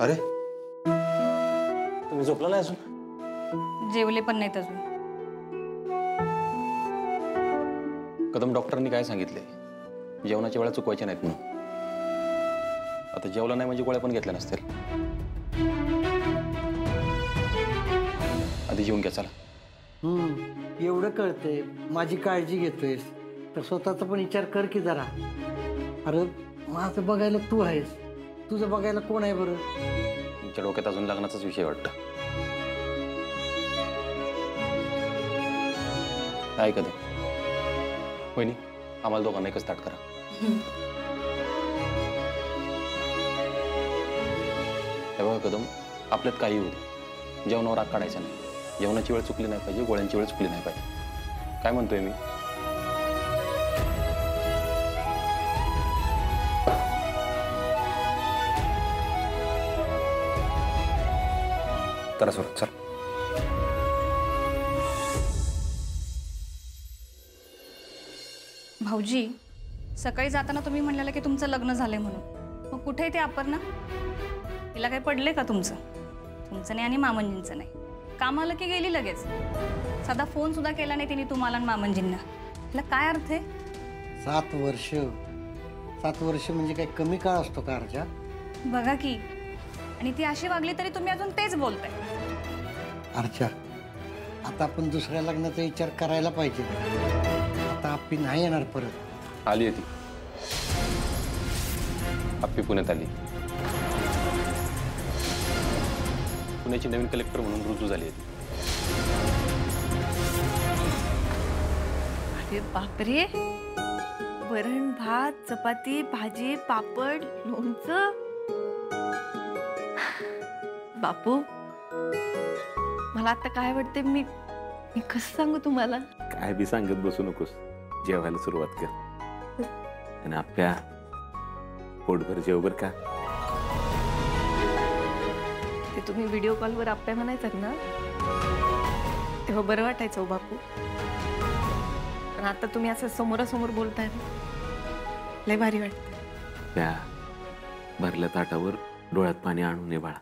अरे तुम्ही झोपला नाही अजून? जेवले पण नाहीत अजून. कदम डॉक्टरांनी काय सांगितले? जेवणाच्या वेळा चुकवायच्या नाहीत म्हणून. आता जेवला नाही म्हणजे गोळ्या पण घेतल्या नसतील. आधी जेवून घ्या चला. एवढं कळतंय माझी काळजी घेतोयस तर स्वतःचा पण विचार कर की जरा. अरे माझं बघायला तू आहेस, तुझं बघायला कोण आहे बरं? तुमच्या डोक्यात अजून लग्नाचाच विषय वाटतं. काय कदम वहिनी, आम्हाला दोघांना एकच ताट करा. हे बघा कदम, आपल्यात काही होऊ दे, जेवणावर राग काढायचा नाही. जेवणाची वेळ चुकली नाही पाहिजे, गोळ्यांची वेळ चुकली नाही पाहिजे. काय म्हणतोय मी? करा सुरुवात, चल. भाऊजी, सकाळी जाताना तुम्ही म्हणलेलं की तुमचं लग्न झालंय म्हणून. मग कुठे आहे ते अपर्णा? तिला काय पडले का तुमचं? तुमचं नाही आणि मामंजींचं नाही. कामाला की गेली लगेच. साधा फोन सुद्धा केला नाही तिने तुम्हाला आणि मामंजींना. तिला काय अर्थ आहे? 7 वर्ष 7 वर्ष म्हणजे काही कमी काळ असतो का अर्जा? बघा की, आणि ती अशी वागली तरी तुम्ही अजून तेच बोलताय. अर्जा, आता आपण दुसऱ्या लग्नाचा विचार करायला पाहिजे. आता आपली नाही येणार परत. आली आहे ती. आप्पी पुण्यात आली. पुण्याची नवीन कलेक्टर म्हणून रुजू झाली आहे ती. अरे बापरे, वरण भात चपाती भाजी पापड लोणचं. बापू, मला आता काय वाटते, मी कसं सांगू तुम्हाला? काय बी सांगत बसू नकोस, जेवायला सुरुवात कर. आणि आप्या पोटभर जेव बर का. ते तुम्ही व्हिडिओ कॉलवर आप्या म्हणायचात ना, तेव्हा बरं वाटायचं हो बापू. पण आता तुम्ही असं समोरासमोर बोलताय ना, लय भारी वाटतं. त्या भरल्या ताटावर डोळ्यात पाणी आणून बाळा.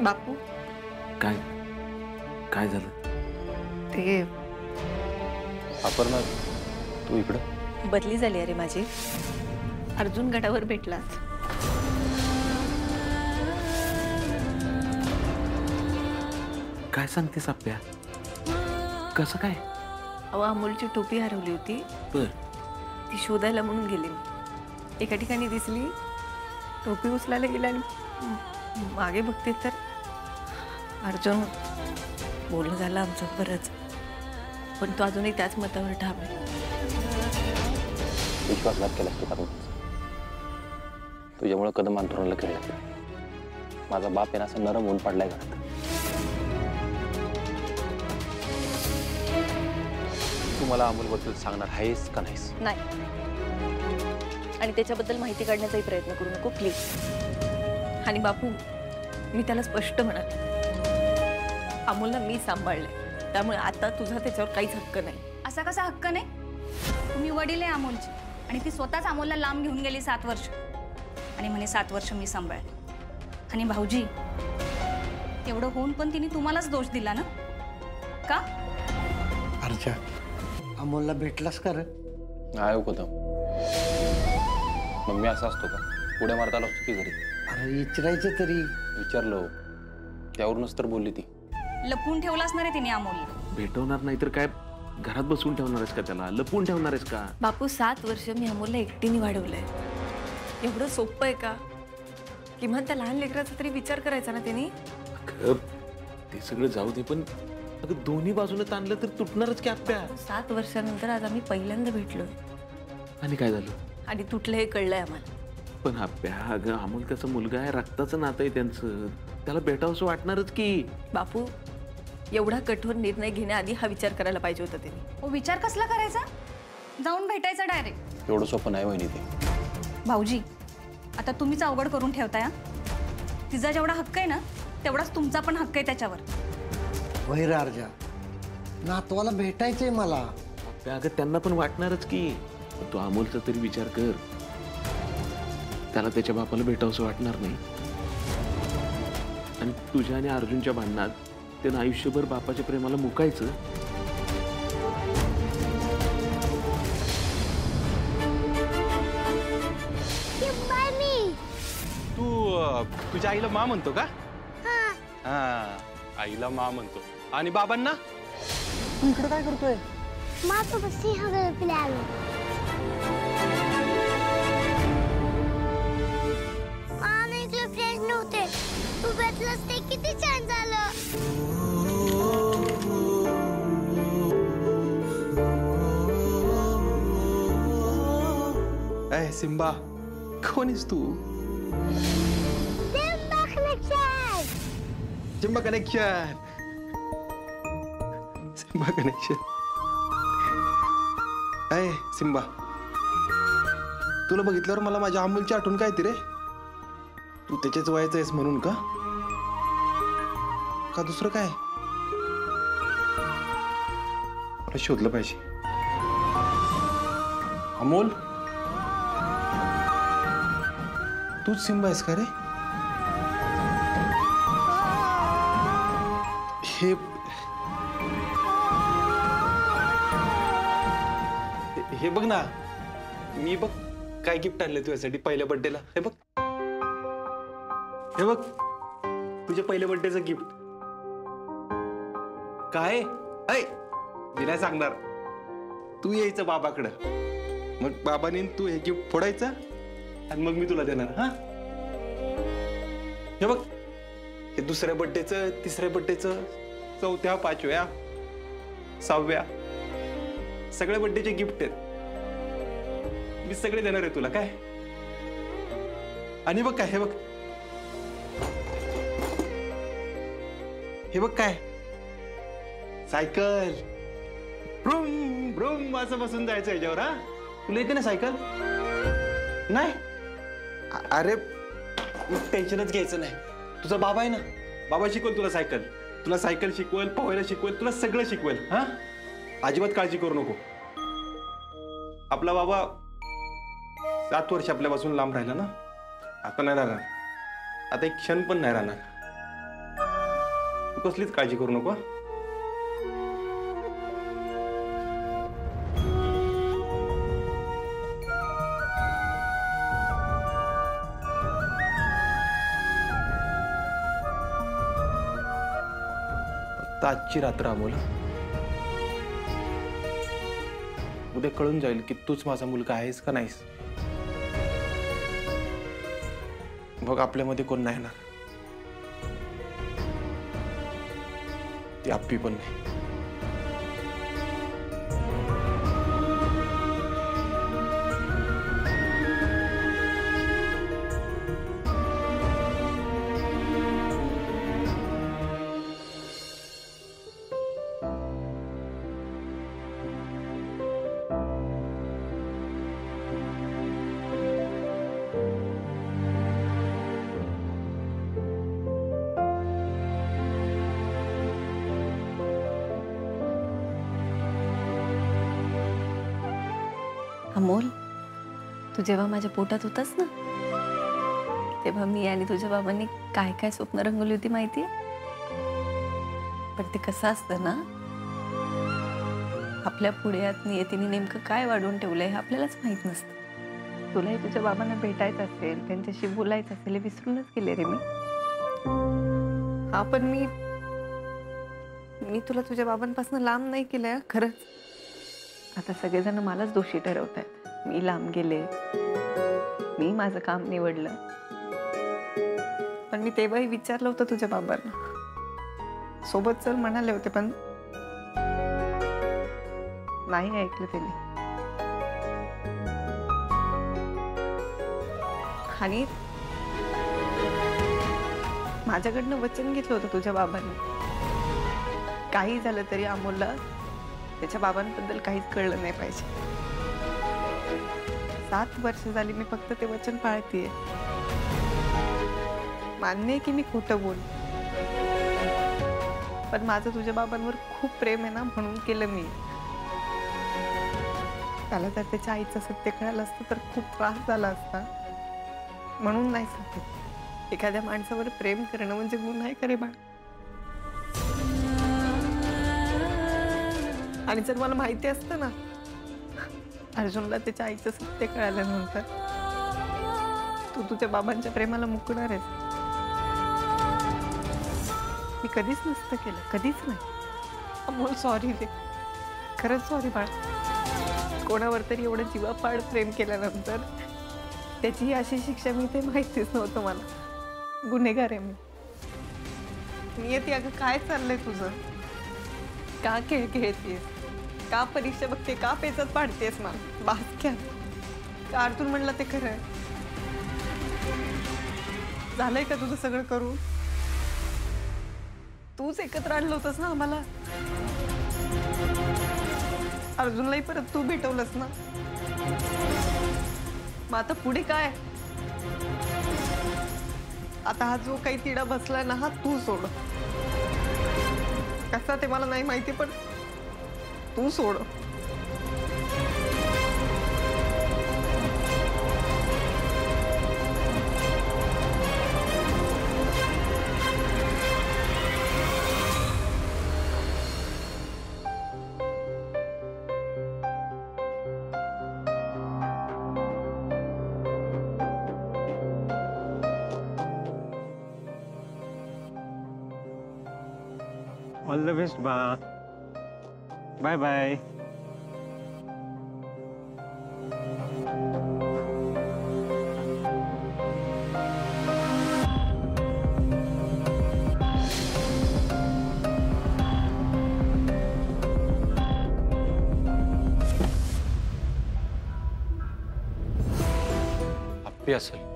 बापू, काय काय झालं? ते अपर्णा, तू इकडं? बदली झाली अरे माझी. अर्जुन गडावर भेटला. काय सांगतेस आप्या? कसं काय? अहो, अमोलची टोपी हरवली होती, बर. ती शोधायला म्हणून गेले मी. एका ठिकाणी दिसली, टोपी उचलायला गेला आणि मागे बघते तर अर्जुन. बोलणं झालं आमचं बरंच, पण तो अजूनही त्याच मतावर ठाम आहे. विश्वासघात केलास तू कदम. तुझ्यामुळे कदम अंतरुणाला खेळला. माझा बाप आहे असं नरम होऊन पडलाय घरात. तू मला अमोलबद्दल सांगणार आहेस का नाहीस? नाही, आणि त्याच्याबद्दल माहिती काढण्याचाही प्रयत्न करू नको प्लीज. आणि बापू, मी त्याला स्पष्ट म्हणाले, अमोलला मी सांभाळलंय, त्यामुळे आता तुझा त्याच्यावर काहीच हक्क नाही. असा कसा हक्क नाही? तुम्ही वडील आहे अमोलची, आणि ती स्वतःच अमोलला लांब घेऊन गेली 7 वर्ष, आणि म्हणे 7 वर्ष मी सांभाळले. आणि भाऊजी, एवढं होऊन पण तिने तुम्हालाच दोष दिला ना? का? अर्जा, अमोलला भेटलास का रे? नाही हो कदम. मग मी असा असतो का? पुढे मारता आला असतो की घरी? अरे विचारायचं तरी. विचारलं, त्यावरूनच तर बोलली ती. लपून ठेवला असणार आहे तिने अमोलला. भेटवणार नाही तर काय घरात बसून ठेवणार आहेस का? त्याला लपून ठेवणार आहेस का? बापू, 7 वर्ष मी अमोलला एकटीने वाढवलंय. एवढं सोपं आहे का? किमान त्या लहान लेकराचा तरी विचार करायचा ना त्यांनी. ते सगळं जाऊ दे, पण अगं दोन्ही बाजूने ताणलं तर तुटणारच की आप्या. 7 वर्षानंतर आज आम्ही पहिल्यांदा भेटलोय, आणि काय झालं? आणि तुटलं हे कळलंय आम्हाला. पण आप्या, अगं अमोल त्याचा मुलगा आहे, रक्ताचं नातं आहे त्यांचं, त्याला भेटावंसं वाटणारच की. बापू, एवढा कठोर निर्णय घेण्याआधी हा विचार करायला पाहिजे होता त्यांनी. ओ, विचार कसला करायचा? जाऊन भेटायचं डायरेक्ट. एवढं सोपं नाही वहिनी ते. भाऊजी, आता तुम्हीच अवघड करून ठेवताय. तिचा जेवढा हक्क आहे ना, तेवढाच तुमचा पण हक्क आहे त्याच्यावर. वैर अर्जा, नातवाला भेटायचंय मला. अगं त्यांना पण वाटणारच की. तू अमोलचा तरी विचार कर. त्याला त्याच्या बापाला भेटावंसं वाटणार नाही. आणि तुझ्या आणि अर्जुनच्या भांडणात त्यानं आयुष्यभर बापाच्या प्रेमाला मुकायचं. तू तुझ्या आईला मा म्हणतो का? हा, आईला मा म्हणतो. आणि बाबांना? तू इकडे काय करतोय? तू भेटलास ते किती छान झालं. ए सिम्बा, कोण आहेस तू? Simba connection. Simba connection. ए सिम्बा, तुला बघितल्यावर मला माझ्या अमूलची आठवण काय ती रे? तू त्याच्याच वयाचं आहेस म्हणून का? का दुसरं काय? मला शोधलं पाहिजे. अमोल, तूच सिम्बा आहेस का रे? हे बघ ना, मी बघ काय गिफ्ट आणलं तुझ्यासाठी पहिल्या बर्थडेला. हे बघ, हे बघ, तुझ्या पहिल्या बर्थडेचं गिफ्ट. काय ऐ मी नाही सांगणार. तू यायचं बाबाकडं, मग बाबाने तू हे गिफ्ट फोडायचं आणि मग मी तुला देणार. हा, हे बघ, हे दुसऱ्या बर्थडेचं, तिसऱ्या बर्थडेचं, चौथ्या, पाचव्या, सहाव्या, सगळ्या बर्थडेचे गिफ्ट आहेत. मी सगळे देणार आहे तुला. काय? आणि बघ काय, हे बघ, हे बघ काय, सायकल. ब्रूम ब्रूम असं बसून जायचं याच्यावर. हा, तुला येते ना सायकल? नाही? अरे टेन्शनच घ्यायचं नाही. तुझा बाबा आहे ना, बाबा शिकवेल तुला सायकल. तुला सायकल शिकवेल, पोहायला शिकवेल, तुला सगळं शिकवेल. हा, अजिबात काळजी करू नको. आपला बाबा 7 वर्ष आपल्यापासून लांब राहिला ना, आता नाही राहणार. आता एक क्षण पण नाही राहणार. तू कसलीच काळजी करू नको. फक्त आजची रात्र अमोल. उद्या कळून जाईल की तूच माझा मुलगा आहेस का नाहीस. बघ, आपल्यामध्ये कोण नाही येणार. ती आप्पी पण नाही. अमोल, तू जेव्हा माझ्या पोटात होतास ना, तेव्हा मी आणि तुझ्या बाबांनी काय काय स्वप्न रंगवली होती माहितीये. पण ते कसं असतं ना, आपल्या पुढ्यात नियतीने नेमकं काय वाढवून ठेवलंय हे आपल्यालाच माहित नसतं. तुलाही तुझ्या बाबांना भेटायचं असेल, त्यांच्याशी बोलायचं असेल, हे विसरूनच गेले रे मी. हा, पण मी तुला तुझ्या बाबांपासून लांब नाही केलंय खरंच. आता सगळेजण मलाच दोषी ठरवत आहेत. मी लांब गेले, मी माझं काम निवडलं. पण मी तेव्हाही विचारलं होतं तुझ्या बाबांना, सोबत चल म्हणाले होते, पण नाही ऐकलं त्यांनी. आणि माझ्याकडनं वचन घेतलं होतं तुझ्या बाबांनी, काही झालं तरी अमोलला त्याच्या बाबांबद्दल काहीच कळलं नाही पाहिजे. 7 वर्ष झाली मी फक्त ते वचन पाळतेय. मान्य आहे की मी खोटं बोल, पण माझं तुझ्या बाबांवर खूप प्रेम आहे ना, म्हणून केलं मी. त्याला जर त्याच्या आईचं सत्य कळालं असतं तर खूप त्रास झाला असता. म्हणून नाही सांगते. एखाद्या माणसावर प्रेम करणं म्हणजे गुन्हा आहे का रे बाळ? आणि जर मला माहिती असतं ना अर्जुनला त्याच्या आईचं सत्य कळाल्यानंतर तू तुझ्या बाबांच्या प्रेमाला मुकणार आहेस. मी कधीच नसतं केलं, कधीच नाही. अमोल सॉरी रे, खरंच सॉरी बाळ. कोणावर तरी एवढं जीवापाड प्रेम केल्यानंतर त्याची अशी शिक्षा मी ते माहितीच नव्हतं मला. गुन्हेगार आहे मी येते. अगं काय चाललंय तुझं? का खेळ खेळतेस? का परीक्षा बघते? का पेचत पाडतेस मला? बासक्या का अर्जुन म्हणलं ते खरं आहे? झालंय का तुझं सगळं करू? तूच एकत्र आणलं होतंस ना आम्हाला. अर्जुनलाही परत तू भेटवलंस ना. मग आता पुढे काय? आता हा जो काही तिडा बसलाय ना हा तू सोड. कसा ते मला नाही माहिती पण तू सोड. ऑल द बेस्ट बा. Bye bye. हप्पी असेल.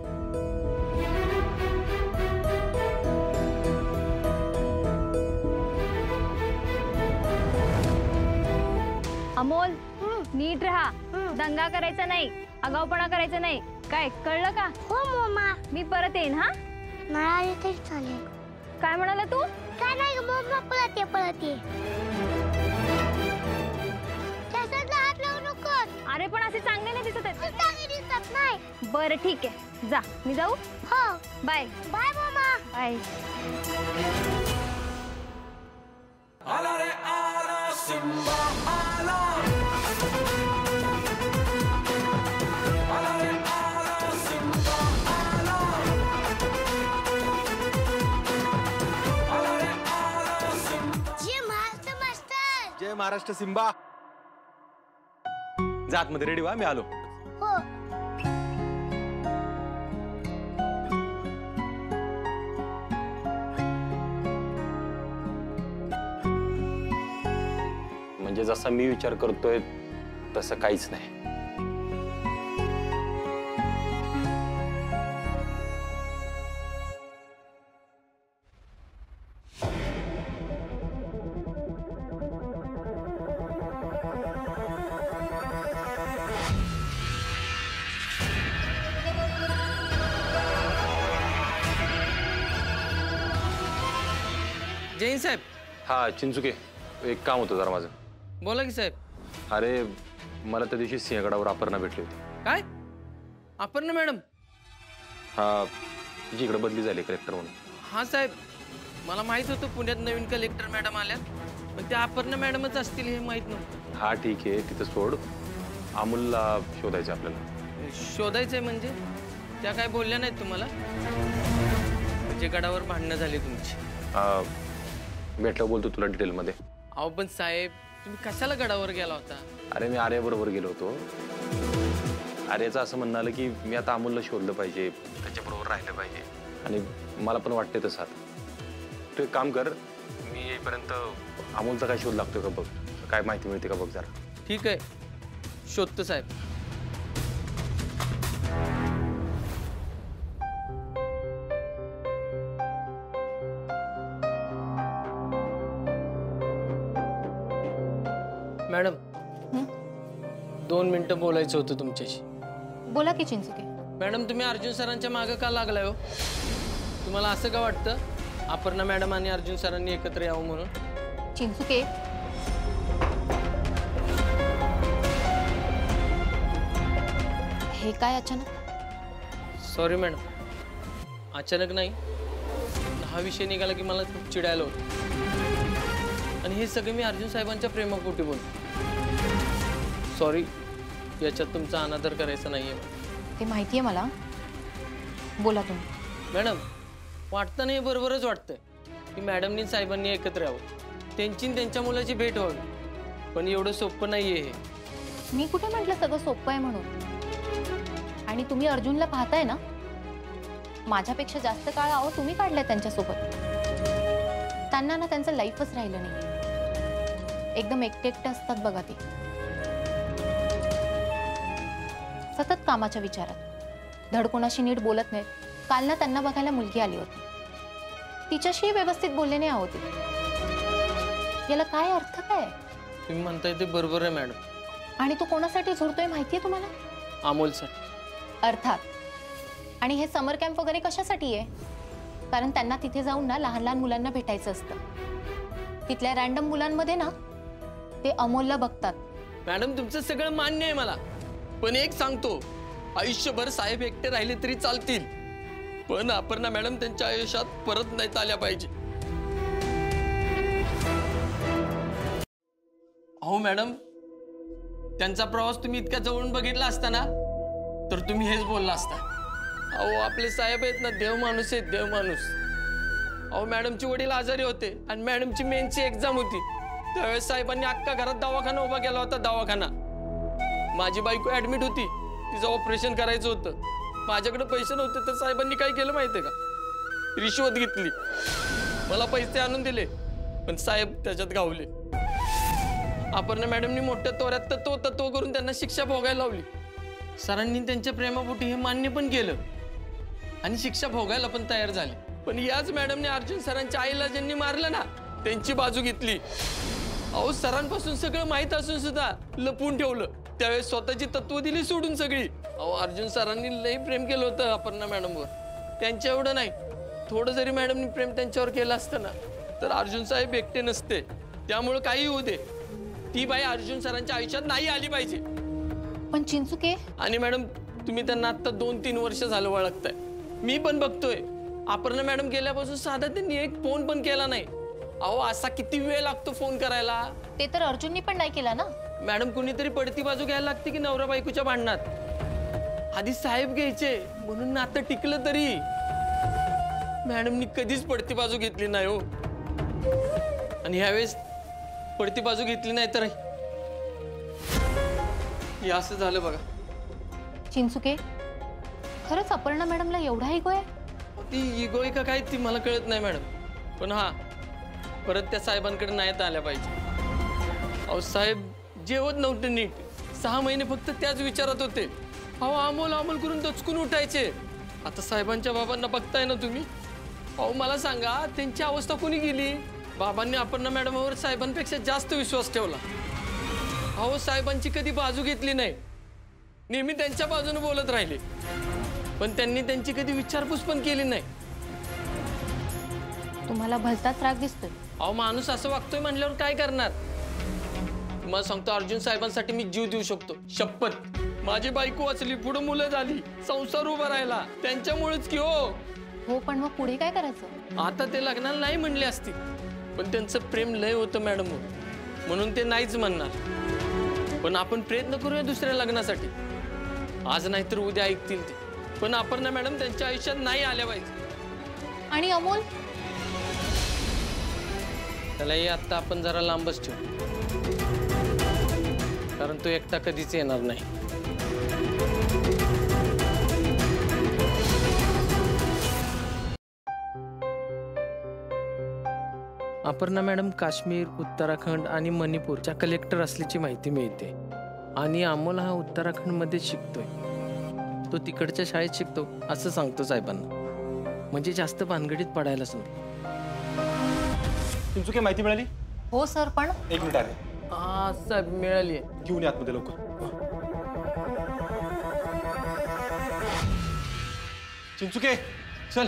अमोल नीट राहा. दंगा करायचा नाही, आगाऊपणा करायचा नाही. काय कळलं का? हो मम्मा. मी परत येईन. हा मला आली तरी चालेल. काय म्हणाला तू? काय नाही मम्मा. पळत ये. त्याच्यातला हात लावू नको. अरे पण असे चांगले नाही दिसत आहेत. चांगली दिसत नाही. बरं ठीक आहे, जा. मी जाऊ? हो. बाय बाय मम्मा. बाय. जय महाराष्ट्र सिम्बा. जा आतमध्ये. रेडी व्हा, मी आलो. हो. म्हणजे जसा मी विचार करतोय तसं काहीच नाही. जैन साहेब. हा चिंचुके, एक काम होतं जरा माझं. बोला की साहेब. अरे मला त्या दिवशी सिंहगडावर अपर्णा भेटली होती. काय? अपर्णा मॅडम? हा, तिची इकडे बदली झाली कलेक्टर म्हणून. हा साहेब, मला माहित होतं पुण्यात नवीन कलेक्टर मॅडम आल्यात, पण त्या अपर्णा मॅडमच असतील हे माहित नव्हतं. हा ठीक आहे, तिथं सोड. अमूलला शोधायचं आपल्याला. शोधायचंय म्हणजे? त्या काय बोलल्या नाहीत तुम्हाला? म्हणजे गडावर भांडणं झाली तुमची? भेटलं बोलतो तुला डिटेलमध्ये. अहो पण साहेब, तुम्ही कशाला गडावर गेला होता? अरे मी आर्याबरोबर गेलो होतो. आर्याचं असं म्हणणं आलं की मी आता अमूलला शोधलं पाहिजे, त्याच्याबरोबर राहिलं पाहिजे. आणि मला पण वाटते तसं. आता तू एक काम कर, मी येईपर्यंत अमूलचा काय शोध लागतोय का बघ, काय माहिती मिळते का बघ जरा. ठीक आहे, शोधतो साहेब. मॅडम, 2 मिनिटं बोलायचं होतं तुमच्याशी. बोला की चिंचुके. मॅडम, तुम्ही अर्जुन सरांच्या मागं का लागलाय हो? तुम्हाला असं का वाटतं अपर्णा मॅडम आणि अर्जुन सरांनी एकत्र यावं म्हणून? चिंचुके, हे काय अचानक? सॉरी मॅडम, अचानक नाही, हा विषय निघाला की मला खूप चिडायला होतं आणि हे सगळे मी अर्जुन साहेबांच्या प्रेमापोटी बोलतो. सॉरी, याच्यात तुमचा अनादर करायचा नाहीये. ते माहिती आहे मला. बोला तुम्ही. मॅडम, वाटतं नाही बरोबरच वाटतंय की मॅडमनी साहेबांनी एकत्र यावं, त्यांची त्यांच्या मुलाची भेट व्हावी, पण एवढं सोपं नाहीये हे. मी कुठे म्हटलं सगळं सोपं आहे म्हणून? आणि तुम्ही अर्जुनला पाहताय ना, माझ्यापेक्षा जास्त काळ अहो तुम्ही काढलाय त्यांच्यासोबत. त्यांना ना त्यांचं लाईफच राहिलं नाही. एकदम एकटे एकटे असतात बघा ते, सतत कामाच्या विचारात, धड कोणाशी नीट बोलत नाहीत. काल ना त्यांना बघायला मुलगी आली होती, तिच्याशी व्यवस्थित बोलले नाही आहोत. याला काय अर्थ काय? तुम्ही म्हणताय ते बरोबर आहे मॅडम. आणि तो कोणासाठी झुरतोय माहितीये तुम्हाला? अमोलसाठी. अर्थात. आणि हे समर कॅम्प वगैरे कशासाठी आहे? कारण त्यांना तिथे जाऊन ना लहान लहान मुलांना भेटायचं असतं. तिथल्या रॅन्डम मुलांमध्ये ना ते अमोलला बघतात. मॅडम, तुमचं सगळं मान्य आहे मला, पण एक सांगतो, आयुष्यभर साहेब एकटे राहिले तरी चालतील, पण अपर्णा मॅडम त्यांच्या आयुष्यात परत नाही आल्या पाहिजे. अहो मॅडम, त्यांचा प्रवास तुम्ही इतक्या जवळून बघितला असता ना, तर तुम्ही हेच बोलला असता. अहो आपले साहेब आहेत ना, देव माणूस आहेत, देव माणूस. अहो मॅडमचे वडील आजारी होते आणि मॅडमची मेनची एक्झाम होती, त्यावेळेस साहेबांनी अख्खा घरात दवाखाना उभा केला होता. दवाखाना, माझी बायको ऍडमिट होती, तिचं ऑपरेशन करायचं होतं. माझ्याकडे पैसे नव्हते, तर साहेबांनी काय केलं माहितीये का? रिश्वत घेतली, मला पैसे आणून दिले, पण साहेब त्याच्यात गावले. अपर्णा मॅडमनी मोठ्या तोऱ्यात तत्व करून त्यांना शिक्षा भोगायला लावली. सरांनी त्यांच्या प्रेमापोटी हे मान्य पण केलं आणि शिक्षा भोगायला पण तयार झाले. पण याच मॅडमने अर्जुन सरांच्या आईला ज्यांनी मारलं ना, त्यांची बाजू घेतली. अहो सरांपासून सगळं माहीत असून सुद्धा लपवून ठेवलं. त्यावेळेस स्वतःची तत्व दिली सोडून सगळी. अहो अर्जुन सरांनी लई प्रेम केलं होतं अपर्णा मॅडमवर. त्यांच्या एवढं नाही, थोडं जरी मॅडमनी प्रेम त्यांच्यावर केलं असतं ना, तर अर्जुन साहेब एकटे नसते. त्यामुळे काही होऊ दे, ती बाई अर्जुन सरांच्या आयुष्यात नाही आली पाहिजे. पण चिंचुके, आणि मॅडम, तुम्ही त्यांना आता 2-3 वर्ष झालं ओळखताय, मी पण बघतोय. अपर्णा मॅडम गेल्यापासून साधा त्यांनी एक फोन पण केला नाही. अहो असा किती वेळ लागतो फोन करायला? ते तर अर्जुननी पण नाही केला ना. मॅडम, कुणीतरी पडती बाजू घ्यायला लागते की नवरा बायकोच्या भांडणात? आधी साहेब घ्यायचे म्हणून नातं टिकलं तरी. मॅडमनी कधीच पडती बाजू घेतली नाही हो, आणि ह्यावेळेस पडती बाजू घेतली नाही तर हे असं झालं बघा. चिंचुके, खरंच अपर्णा मॅडमला एवढा इगो आहे? ती इगो आहे का काय ती मला कळत नाही मॅडम, पण हा परत त्या साहेबांकडे नाही आल्या पाहिजे. अहो साहेब जेवत नव्हते नीट, 6 महिने फक्त त्याच विचारात होते. अहो अमोल अमोल करून दचकून उठायचे. आता साहेबांच्या बाबांना बघताय ना तुम्ही. अहो मला सांगा, त्यांची अवस्था कोणी गेली? बाबांनी अपर्णा मॅडमवर साहेबांपेक्षा जास्त विश्वास ठेवला. अहो साहेबांची कधी बाजू घेतली नाही, नेहमी त्यांच्या बाजूने बोलत राहिले, पण त्यांनी त्यांची कधी विचारपूस पण केली नाही. तुम्हाला भलताच राग दिसतोय. अहो माणूस असं वागतोय म्हणल्यावर काय करणार? तुम्हाला सांगतो, अर्जुन साहेबांसाठी मी जीव देऊ शकतो, शपथ. माझी बायको वाचली, पुढे मुलं झाली, संसार उभा राहिला त्यांच्यामुळेच की हो. हो, पण मग पुढे काय करायचं? आता ते लग्नाला नाही म्हणले असतील, पण त्यांचं प्रेम लय होतं मॅडम, म्हणून ते नाहीच म्हणणार. पण आपण प्रयत्न करूया दुसऱ्या लग्नासाठी. आज नाही तर उद्या ऐकतील ते. पण अपर्णा मॅडम त्यांच्या आयुष्यात नाही आल्या पाहिजे. आणि अमोल? त्यालाही आता आपण जरा लांबच ठेवू, कारण तो एकटा कधीच येणार नाही. अपर्णा मॅडम काश्मीर, उत्तराखंड आणि मणिपूरच्या कलेक्टर असल्याची माहिती मिळते. आणि अमोल हा उत्तराखंडमध्ये शिकतोय. तो तिकडच्या शाळेत शिकतो असं सांगतो साहेबांना. म्हणजे जास्त भानगडीत पडायलाच नाही. चिंचुके, माहिती मिळाली? हो सर, पण 1 मिनिट आहे. हा साहेब, मिळाली. घेऊन या आतमध्ये लवकर. चिंचुके चल.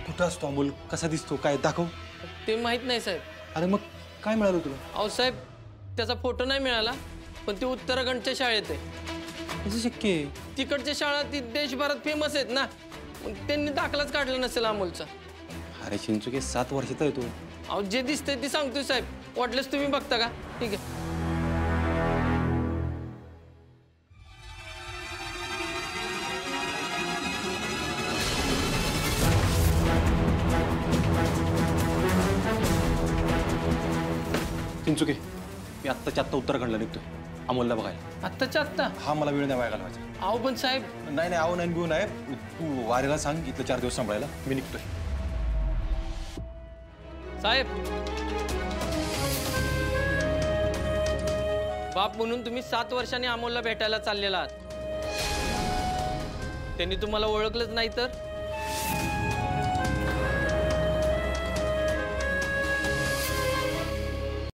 कुठं असतो अमोल? कसा दिसतो? काय दाखव. ते माहित नाही साहेब. अरे मग काय मिळालं तुला? अहो साहेब, त्याचा फोटो नाही मिळाला, पण ते उत्तराखंडच्या शाळेत आहे. कसं शक्य आहे? तिकडच्या शाळा ती देशभरात फेमस आहेत ना, मग त्यांनी दाखलाच काढला नसेल अमोलचा. अरे चिंचुके 7 वर्षाचा आहे तो. अहो जे दिसतंय ते सांगतोय साहेब, वाटलंच तुम्ही बघता का? ठीक आहे. चिंचुके मी आत्ताच्या आत्ता उत्तराखंडला निघतोय अमोलला बघायला. आत्ताच्या आत्ता? हा मला वेळ नाही वाया घालवायचा. अहो पण साहेब, नाही आहो नाही बिऊ नाही. तू वारीला सांग इथलं 4 दिवस सांभाळायला मी निघतोय. साहेब, बाप म्हणून तुम्ही 7 वर्षांनी अमोलला भेटायला चाललेला आहात. त्यांनी तुम्हाला ओळखलंच नाही तर